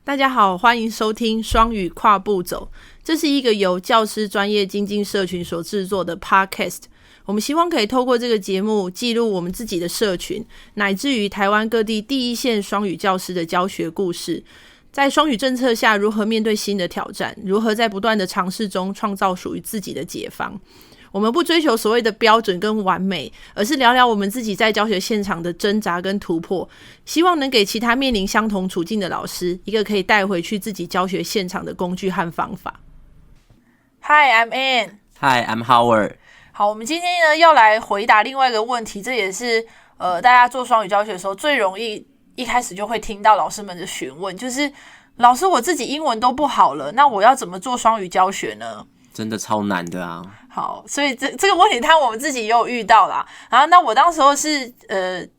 大家好，欢迎收听双语跨步走。这是一个由教师专业精进社群所制作的 podcast。我们希望可以透过这个节目记录我们自己的社群，乃至于台湾各地第一线双语教师的教学故事。在双语政策下，如何面对新的挑战，如何在不断的尝试中创造属于自己的解方。我们不追求所谓的标准跟完美，而是聊聊我们自己在教学现场的挣扎跟突破，希望能给其他面临相同处境的老师一个可以带回去自己教学现场的工具和方法。Hi, I'm Ann. Hi, I'm Howard. 好，我们今天呢要来回答另外一个问题，这也是大家做双语教学的时候最容易一开始就会听到老师们的询问，就是老师我自己英文都不好了，那我要怎么做双语教学呢？真的超难的啊！好，所以这个问题，我们自己也有遇到啦。然后，那我当时候是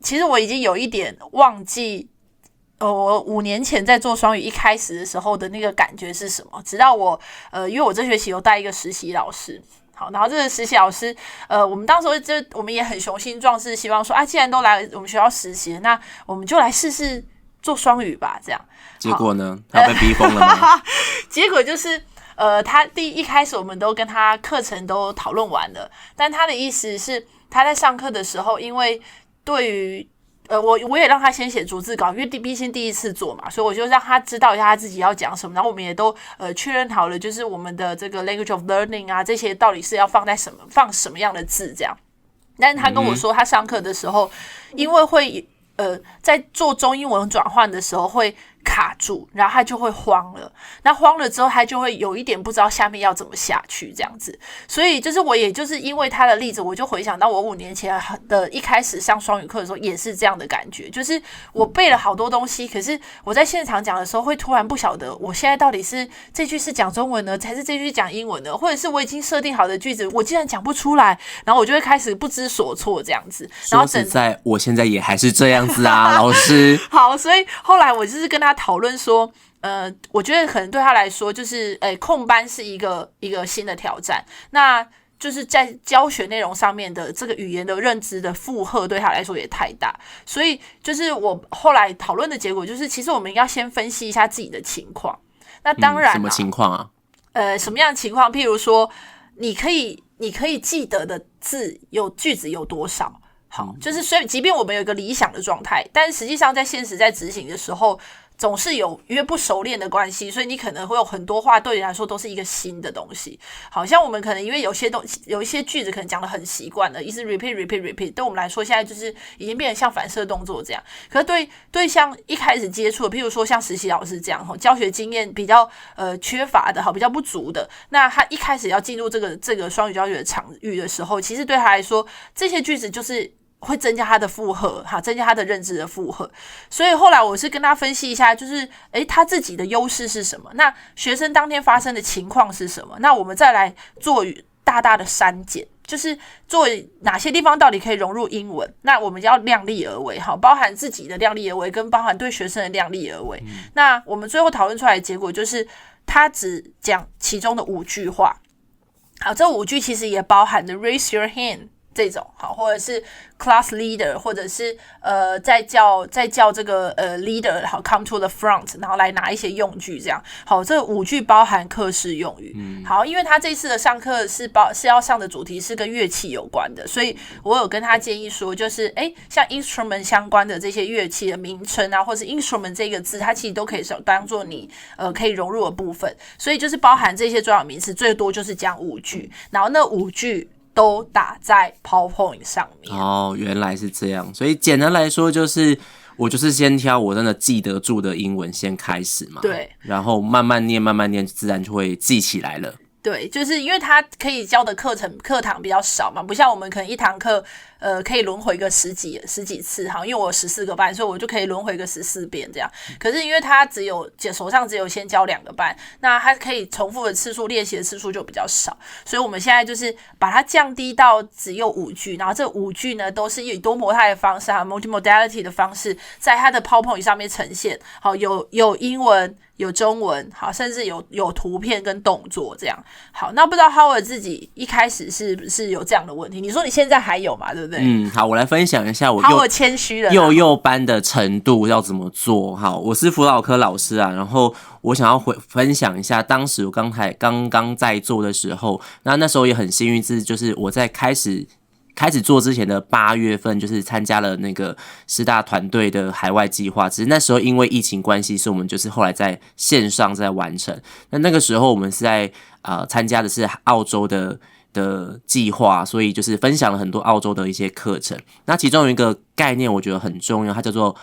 其实我已经有一点忘记，我5年前在做双语一开始的时候的那个感觉是什么。直到我因为我这学期有带一个实习老师，好，然后这个实习老师我们当时候我们也很雄心壮志，希望说既然都来我们学校实习了，那我们就来试试做双语吧，这样。结果呢，他被逼疯了吗？结果就是。他一开始我们都跟他课程都讨论完了，但他的意思是他在上课的时候，因为对于我也让他先写逐字稿，因为毕竟第一次做嘛，所以我就让他知道一下他自己要讲什么，然后我们也都确认好了，就是我们的这个 language of learning 啊，这些到底是要放什么样的字这样。但是他跟我说，他上课的时候，因为会在做中英文转换的时候会卡住，然后他就会慌了，那慌了之后他就会有一点不知道下面要怎么下去这样子。所以就是我也就是因为他的例子，我就回想到我5年前的一开始上双语课的时候也是这样的感觉，就是我背了好多东西，可是我在现场讲的时候会突然不晓得我现在到底是这句是讲中文呢还是这句讲英文呢，或者是我已经设定好的句子我竟然讲不出来，然后我就会开始不知所措这样子。然后说实在我现在也还是这样子啊老师。好，所以后来我就是跟他讨论说我觉得可能对他来说就是控班是一个新的挑战，那就是在教学内容上面的这个语言的认知的负荷对他来说也太大，所以就是我后来讨论的结果就是其实我们要先分析一下自己的情况。那当然什么情况啊？什么样的情况？譬如说你可以记得的字句子有多少。好，就是所以即便我们有一个理想的状态，但实际上在现实在执行的时候总是有因为不熟练的关系，所以你可能会有很多话对你来说都是一个新的东西。好像我们可能因为有一些句子可能讲得很习惯了，一直 repeat， 对我们来说现在就是已经变成像反射动作这样。可是对像一开始接触的，譬如说像实习老师这样教学经验比较缺乏的，比较不足的，那他一开始要进入这个双语教学的场域的时候，其实对他来说这些句子就是会增加他的负荷，增加他的认知的负荷。所以后来我是跟他分析一下，就是他自己的优势是什么，那学生当天发生的情况是什么，那我们再来做大大的删减，就是做哪些地方到底可以融入英文，那我们要量力而为，包含自己的量力而为跟包含对学生的量力而为。那我们最后讨论出来的结果就是他只讲其中的5句话。好，这5句其实也包含了 raise your hand这种，好，或者是 class leader， 或者是再叫这个leader， 好 come to the front， 然后来拿一些用具这样。好，这5句包含课式用语。好，因为他这次的上课是要上的主题是跟乐器有关的，所以我有跟他建议说，就是像 instrument 相关的这些乐器的名称啊，或是 instrument 这个字，它其实都可以当做你可以融入的部分，所以就是包含这些专有名词，最多就是讲5句，然后那5句都打在 PowerPoint 上面。哦，原来是这样。所以简单来说就是我就是先挑我真的记得住的英文先开始嘛，对，然后慢慢念自然就会记起来了。对，就是因为他可以教的课堂比较少嘛，不像我们可能一堂课可以轮回个十几次，因为我有14个班，所以我就可以轮回个14遍这样。可是因为他手上只有先教2个班，那他可以重复的次数练习的次数就比较少，所以我们现在就是把它降低到只有5句，然后这5句呢都是以多模态的方式multimodality 的方式在他的 PowerPoint 上面呈现。好，有英文有中文，好，甚至有图片跟动作这样。好，那不知道 Howard 自己一开始是不是有这样的问题？你说你现在还有嘛，对不对？好，我来分享一下我Howard 谦虚了幼班的程度要怎么做。好，我是辅导科老师啊，然后我想要分享一下当时我刚刚在做的时候，那时候也很幸运，就是我在开始做之前的8月份，就是参加了那个师大团队的海外计划。只是那时候因为疫情关系，所以我们就是后来在线上在完成。那个时候我们是在参加的是澳洲的计划，所以就是分享了很多澳洲的一些课程。那其中有一个概念我觉得很重要，它叫做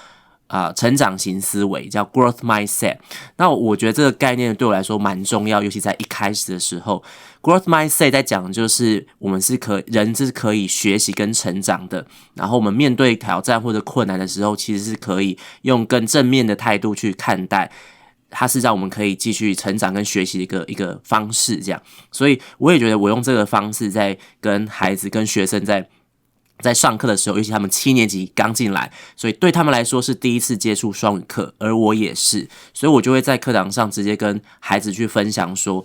成长型思维，叫 growth mindset。那我觉得这个概念对我来说蛮重要，尤其在一开始的时候。growth mindset 在讲就是我们人是可以学习跟成长的，然后我们面对挑战或者困难的时候，其实是可以用更正面的态度去看待，它是让我们可以继续成长跟学习的一个方式这样。所以我也觉得我用这个方式在跟孩子跟学生在上课的时候，尤其他们7年级刚进来，所以对他们来说是第一次接触双语课，而我也是，所以我就会在课堂上直接跟孩子去分享说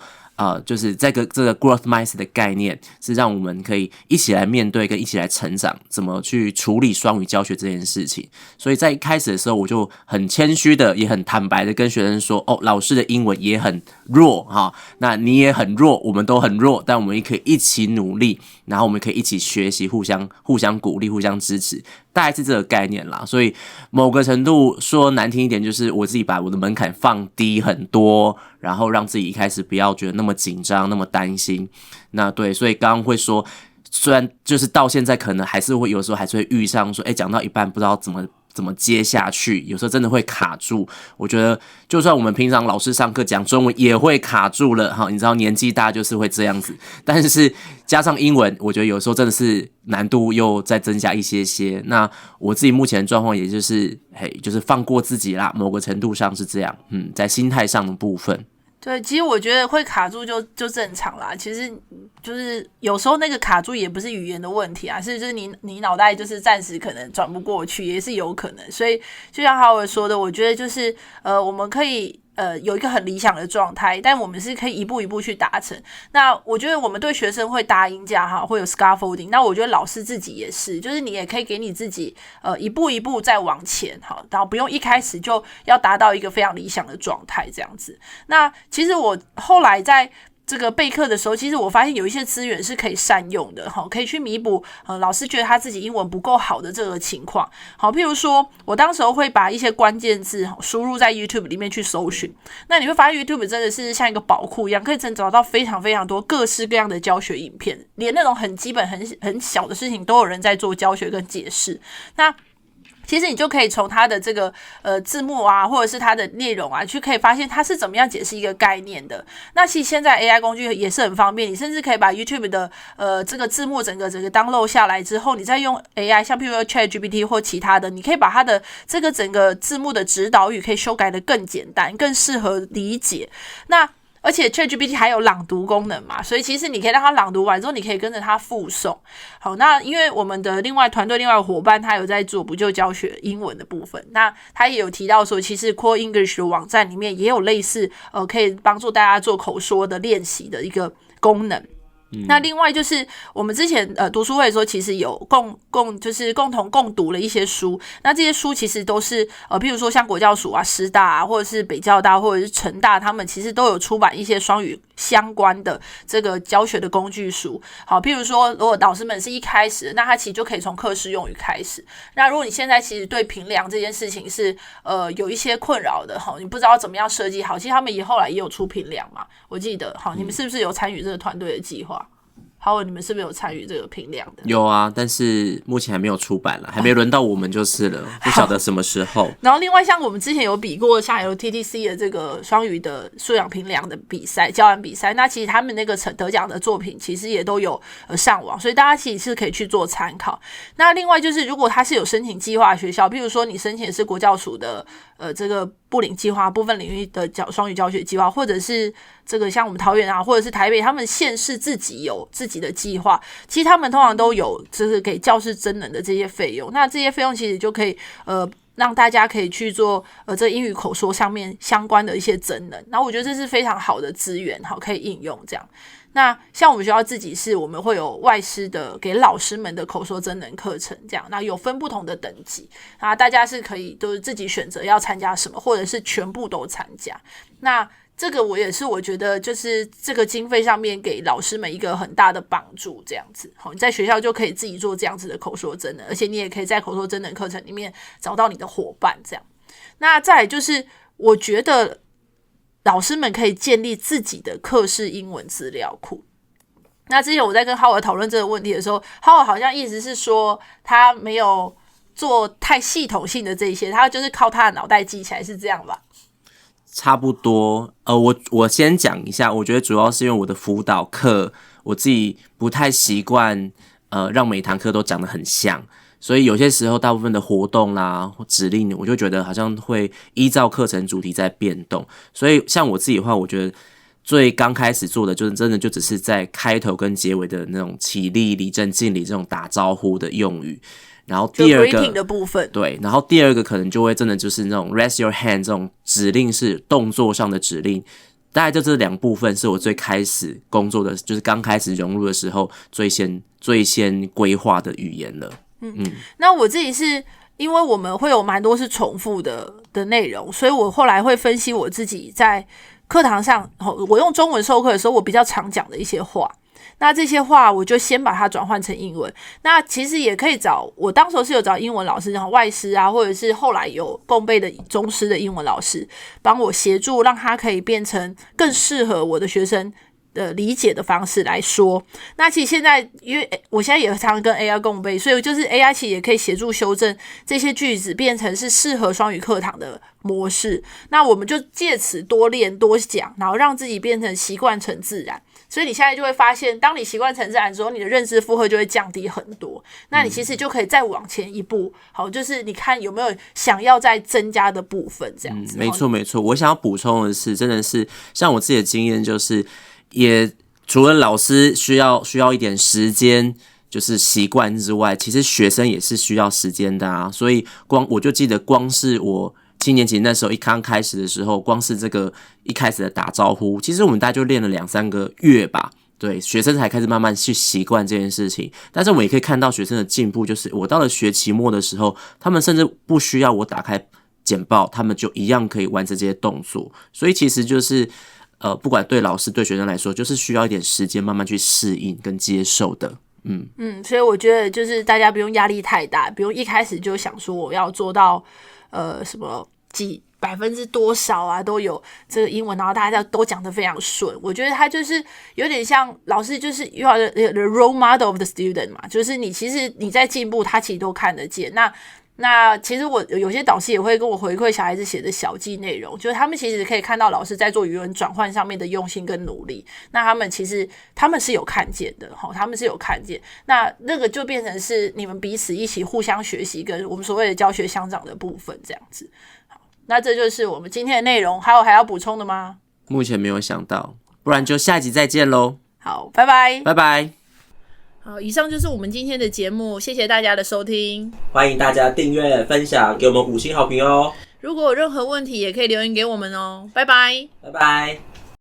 就是这个 growth mindset 的概念是让我们可以一起来面对跟一起来成长，怎么去处理双语教学这件事情。所以在一开始的时候，我就很谦虚的也很坦白的跟学生说，老师的英文也很弱哈，那你也很弱，我们都很弱，但我们也可以一起努力，然后我们可以一起学习，互相鼓励，互相支持，大概是这个概念啦。所以某个程度说难听一点，就是我自己把我的门槛放低很多，然后让自己一开始不要觉得那么紧张，那么担心。那对，所以刚刚会说，虽然就是到现在可能还是会有时候还是会遇上说，讲到一半不知道怎么接下去，有时候真的会卡住。我觉得就算我们平常老师上课讲中文也会卡住了哈，你知道年纪大就是会这样子，但是加上英文，我觉得有时候真的是难度又再增加一些。那我自己目前的状况也就是就是放过自己啦，某个程度上是这样，在心态上的部分。对，其实我觉得会卡住就正常啦。其实就是有时候那个卡住也不是语言的问题啊，就是你脑袋就是暂时可能转不过去，也是有可能。所以就像Howard说的，我觉得就是我们可以有一个很理想的状态，但我们是可以一步一步去达成。那我觉得我们对学生会搭音架哈，会有 scaffolding。那我觉得老师自己也是，就是你也可以给你自己一步一步再往前哈，然后不用一开始就要达到一个非常理想的状态这样子。那其实我后来在这个备课的时候，其实我发现有一些资源是可以善用的，可以去弥补老师觉得他自己英文不够好的这个情况。好，譬如说我当时候会把一些关键字输入在 YouTube 里面去搜寻，那你会发现 YouTube 真的是像一个宝库一样，可以找到非常非常多各式各样的教学影片，连那种很基本很小的事情都有人在做教学跟解释。那其实你就可以从它的这个字幕啊，或者是它的内容啊，去可以发现它是怎么样解释一个概念的。那其实现在 AI 工具也是很方便，你甚至可以把 YouTube 的这个字幕整个 download 下来之后，你再用 AI， 像譬如说 ChatGPT 或其他的，你可以把它的这个整个字幕的指导语可以修改得更简单，更适合理解。那而且 ChatGPT 还有朗读功能嘛，所以其实你可以让它朗读完之后，你可以跟着它复诵。好，那因为我们的团队另外伙伴他有在做补救教学英文的部分，那他也有提到说，其实 Core English 的网站里面也有类似可以帮助大家做口说的练习的一个功能。那另外就是我们之前读书会的时候，其实有就是共同共读了一些书。那这些书其实都是譬如说像国教署啊、师大啊，或者是北教大或者是成大，他们其实都有出版一些双语相关的这个教学的工具书。好，譬如说如果导师们是一开始，那他其实就可以从课时用语开始。那如果你现在其实对评量这件事情是有一些困扰的，你不知道怎么样设计好，其实他们后来也有出评量嘛，我记得。好，你们是不是有参与这个团队的计划？好，你们是不是有参与这个评量的？有啊，但是目前还没有出版了，还没轮到我们就是了，不晓得什么时候。然后另外像我们之前有比过像 LTTC 的这个双语的素养评量的比赛、教案比赛，那其实他们那个得奖的作品其实也都有上网，所以大家其实是可以去做参考。那另外就是如果他是有申请计划学校，譬如说你申请的是国教署的这个部领计划部分领域的双语教学计划，或者是这个像我们桃园啊，或者是台北，他们县市自己有自己的计划，其实他们通常都有就是给教师增能的这些费用。那这些费用其实就可以让大家可以去做这英语口说上面相关的一些增能，然后我觉得这是非常好的资源，好可以应用这样。那像我们学校自己我们会有外师的给老师们的口说增能课程这样，那有分不同的等级，那大家是可以都是自己选择要参加什么，或者是全部都参加。那这个我觉得就是这个经费上面给老师们一个很大的帮助这样子。好，你在学校就可以自己做这样子的口说增能，而且你也可以在口说增能课程里面找到你的伙伴这样。那再来就是我觉得老师们可以建立自己的课室英文资料库。那之前我在跟浩尔讨论这个问题的时候，浩尔好像意思是说他没有做太系统性的这一些，他就是靠他的脑袋记起来，是这样吧？差不多。我先讲一下，我觉得主要是因为我的辅导课我自己不太习惯让每堂课都讲得很像，所以有些时候大部分的活动啦或指令我就觉得好像会依照课程主题在变动。所以像我自己的话，我觉得最刚开始做的就是真的就只是在开头跟结尾的那种起立、礼正、敬礼这种打招呼的用语。然后第二个的部分，对，然后第二个可能就会真的就是那种 raise your hand 这种指令是动作上的指令，大概就这两部分是我最开始工作的，就是刚开始融入的时候最先规划的语言了。那我自己是因为我们会有蛮多是重复的内容，所以我后来会分析我自己在课堂上，我用中文授课的时候，我比较常讲的一些话。那这些话我就先把它转换成英文。那其实也可以我当时是有找英文老师，然后外师啊，或者是后来有共备的中师的英文老师帮我协助，让它可以变成更适合我的学生的理解的方式来说。那其实现在因为我现在也常常跟 AI 共备，所以就是 AI 其实也可以协助修正这些句子变成是适合双语课堂的模式。那我们就借此多练多讲，然后让自己变成习惯成自然。所以你现在就会发现，当你习惯成自然之后，你的认知负荷就会降低很多。那你其实就可以再往前一步，好，就是你看有没有想要再增加的部分，这样子。没错没错。我想要补充的是，真的是像我自己的经验，就是也除了老师需要一点时间，就是习惯之外，其实学生也是需要时间的啊。所以我就记得，光是我7年级那时候刚开始的时候，光是这个一开始的打招呼，其实我们大概就练了2-3个月吧。对，学生才开始慢慢去习惯这件事情。但是我们也可以看到学生的进步，就是我到了学期末的时候，他们甚至不需要我打开简报，他们就一样可以完成这些动作。所以其实就是不管对老师对学生来说，就是需要一点时间慢慢去适应跟接受的。所以我觉得就是大家不用压力太大，不用一开始就想说我要做到什么%多少啊都有这个英文，然后大家都讲得非常顺。我觉得他就是有点像老师，就是 you are the role model of the student 嘛，就是其实你在进步，他其实都看得见。那其实我有些导师也会跟我回馈小孩子写的小记内容，就是他们其实可以看到老师在做语文转换上面的用心跟努力，那他们是有看见的，他们是有看见，那个就变成是你们彼此一起互相学习跟我们所谓的教学相长的部分这样子。好，那这就是我们今天的内容，还要补充的吗？目前没有想到，不然就下集再见咯。好，拜拜，拜拜。好，以上就是我们今天的节目，谢谢大家的收听，欢迎大家订阅、分享，给我们5星好评哦。如果有任何问题，也可以留言给我们哦。拜拜，拜拜。